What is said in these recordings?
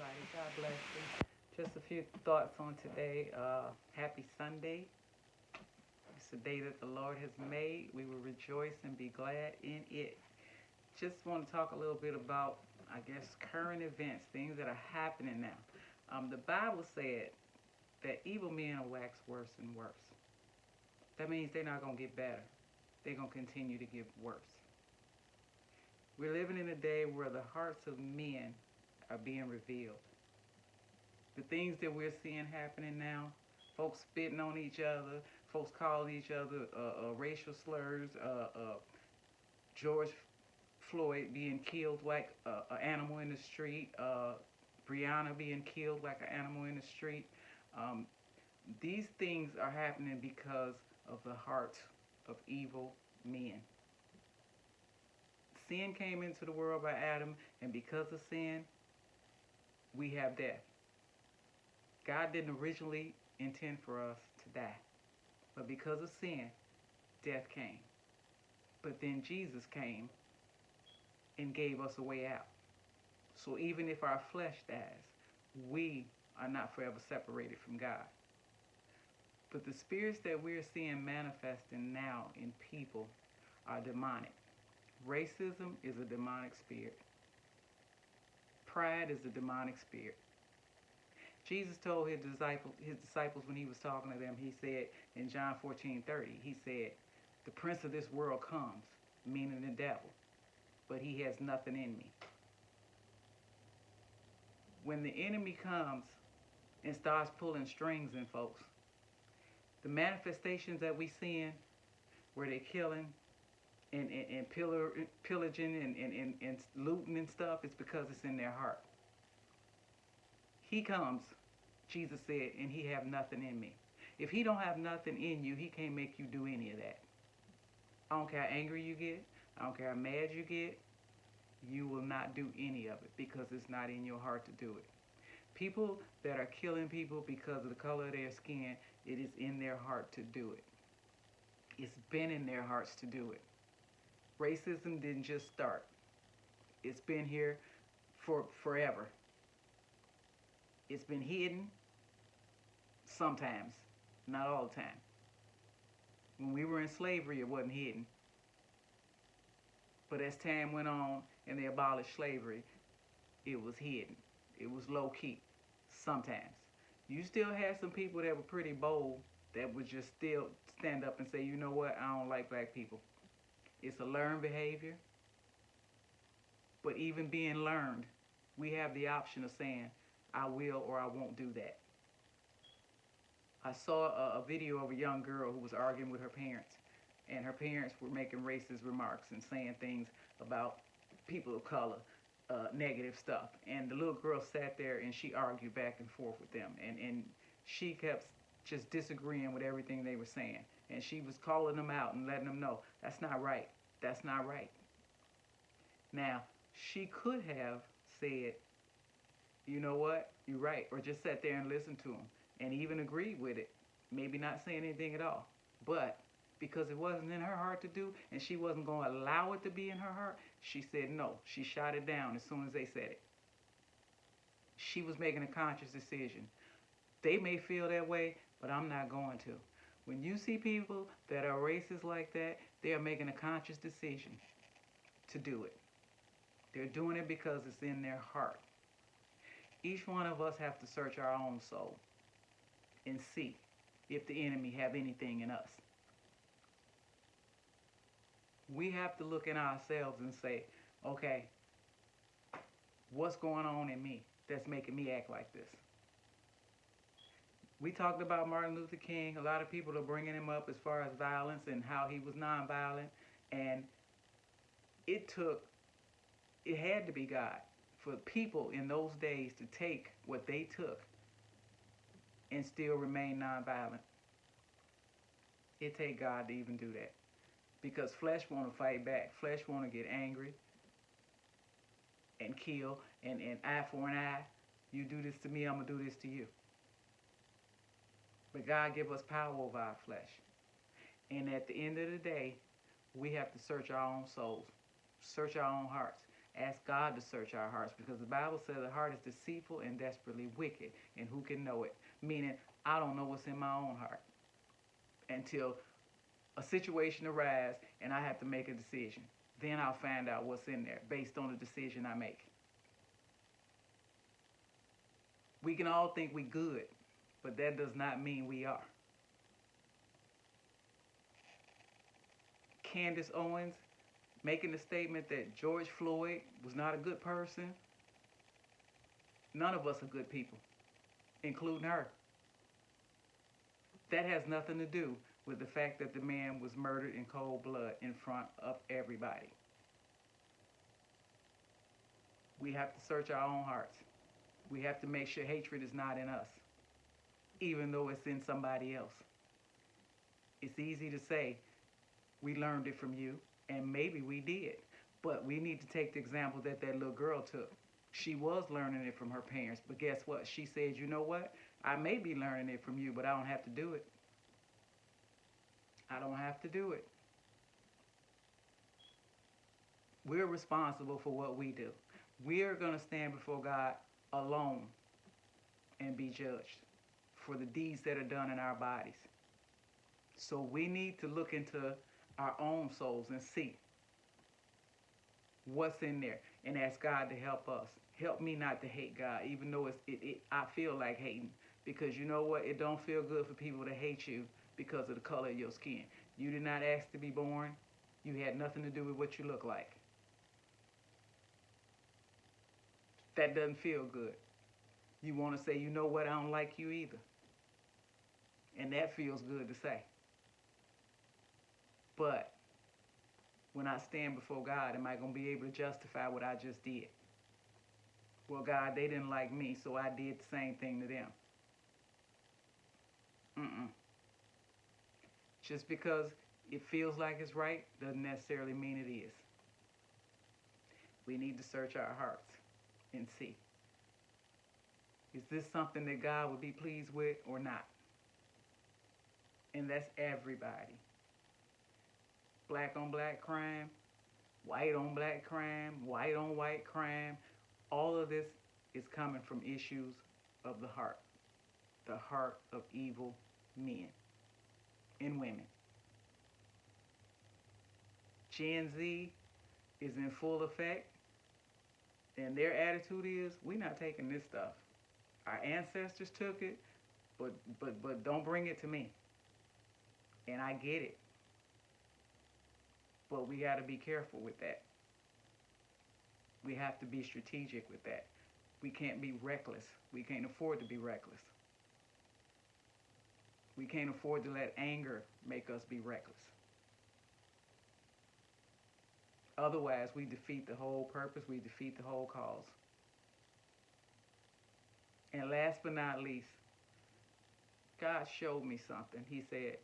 everybody. God bless you. Just a few thoughts on today. Happy Sunday. It's the day that the Lord has made. We will rejoice and be glad in it. Just want to talk a little bit about, I guess, current events, things that are happening now. The Bible said that evil men will wax worse and worse. That means they're not going to get better. They're going to continue to get worse. We're living in a day where the hearts of men are being revealed. The things that we're seeing happening now, folks spitting on each other, folks calling each other racial slurs, George Floyd being killed like an animal in the street, Brianna being killed like an animal in the street. Um, these things are happening because of the heart of evil men. Sin came into the world by Adam, and because of sin, we have death. God didn't originally intend for us to die, but because of sin, death came. But then Jesus came and gave us a way out. So even if our flesh dies, we are not forever separated from God. But the spirits that we're seeing manifesting now in people are demonic. Racism is a demonic spirit. Pride is a demonic spirit. Jesus told his disciples when he was talking to them, he said in John 14:30, he said, the prince of this world comes, meaning the devil, but he has nothing in me. When the enemy comes and starts pulling strings in folks, the manifestations that we seeing where they're killing and pillaging and looting and stuff, is because it's in their heart. He comes, Jesus said, and he have nothing in me. If he don't have nothing in you, he can't make you do any of that. I don't care how angry you get. I don't care how mad you get. You will not do any of it because it's not in your heart to do it. People that are killing people because of the color of their skin, it is in their heart to do it. It's been in their hearts to do it. Racism didn't just start. It's been here for forever. It's been hidden sometimes, not all the time. When we were in slavery, it wasn't hidden. But as time went on and they abolished slavery, it was hidden. It was low key sometimes. You still had some people that were pretty bold that would just still stand up and say, you know what, I don't like black people. It's a learned behavior. But even being learned, we have the option of saying, I will or I won't do that. I saw a video of a young girl who was arguing with her parents, and her parents were making racist remarks and saying things about people of color, negative stuff. And the little girl sat there and she argued back and forth with them, and she kept just disagreeing with everything they were saying. And she was calling them out and letting them know, that's not right. That's not right. Now, she could have said, you know what, you're right, or just sat there and listened to them and even agreed with it, maybe not saying anything at all. But because it wasn't in her heart to do and she wasn't going to allow it to be in her heart, she said no. She shot it down as soon as they said it. She was making a conscious decision. They may feel that way, but I'm not going to. When you see people that are racist like that, they are making a conscious decision to do it. They're doing it because it's in their heart. Each one of us have to search our own soul and see if the enemy have anything in us. We have to look in ourselves and say, okay, what's going on in me that's making me act like this? We talked about Martin Luther King. A lot of people are bringing him up as far as violence and how he was nonviolent. And it had to be God for people in those days to take what they took and still remain nonviolent. It take God to even do that. Because flesh want to fight back. Flesh want to get angry and kill and eye for an eye. You do this to me, I'm going to do this to you. But God give us power over our flesh. And at the end of the day, we have to search our own souls, search our own hearts. Ask God to search our hearts because the Bible says the heart is deceitful and desperately wicked, and who can know it? Meaning, I don't know what's in my own heart until a situation arises and I have to make a decision. Then I'll find out what's in there based on the decision I make. We can all think we good, but that does not mean we are. Candace Owens making the statement that George Floyd was not a good person. None of us are good people, including her. That has nothing to do with the fact that the man was murdered in cold blood in front of everybody. We have to search our own hearts. We have to make sure hatred is not in us, even though it's in somebody else. It's easy to say, we learned it from you, and maybe we did. But we need to take the example that that little girl took. She was learning it from her parents, but guess what? She said, you know what? I may be learning it from you, but I don't have to do it. I don't have to do it. We're responsible for what we do. We're going to stand before God alone and be judged for the deeds that are done in our bodies. So we need to look into our own souls and see what's in there and ask God to help us. Help me not to hate God, even though I feel like hating. Because you know what? It don't feel good for people to hate you because of the color of your skin. You did not ask to be born. You had nothing to do with what you look like. That doesn't feel good. You want to say, you know what? I don't like you either. And that feels good to say. But when I stand before God, am I going to be able to justify what I just did? Well, God, they didn't like me, so I did the same thing to them. Just because it feels like it's right doesn't necessarily mean it is. We need to search our hearts and see. Is this something that God would be pleased with or not? And that's everybody. Black on black crime, white on black crime, white on white crime. All of this is coming from issues of the heart of evil men and women. Gen Z is in full effect, and their attitude is, we're not taking this stuff. Our ancestors took it, but don't bring it to me. And I get it. But we got to be careful with that. We have to be strategic with that. We can't be reckless. We can't afford to be reckless. We can't afford to let anger make us be reckless. Otherwise, we defeat the whole purpose. We defeat the whole cause. And last but not least, God showed me something. He said,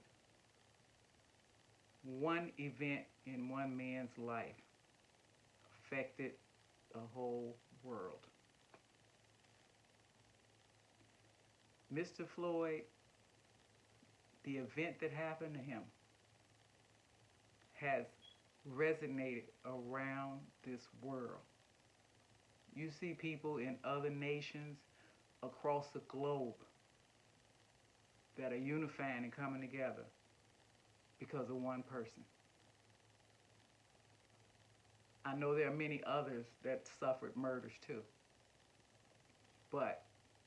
one event in one man's life affected the whole world. Mr. Floyd, the event that happened to him has resonated around this world. You see people in other nations across the globe that are unifying and coming together because of one person. I know there are many others that suffered murders too, but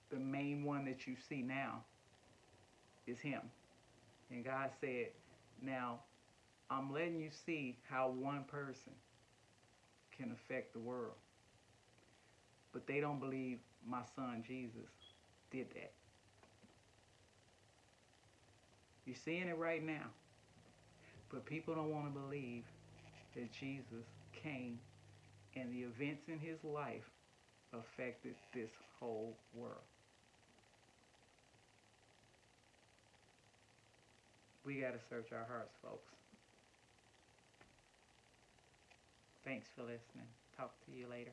the main one that you see now is him. And God said, now I'm letting you see how one person can affect the world. But they don't believe my son Jesus did that. You're seeing it right now. But people don't want to believe that Jesus came and the events in his life affected this whole world. We got to search our hearts, folks. Thanks for listening. Talk to you later.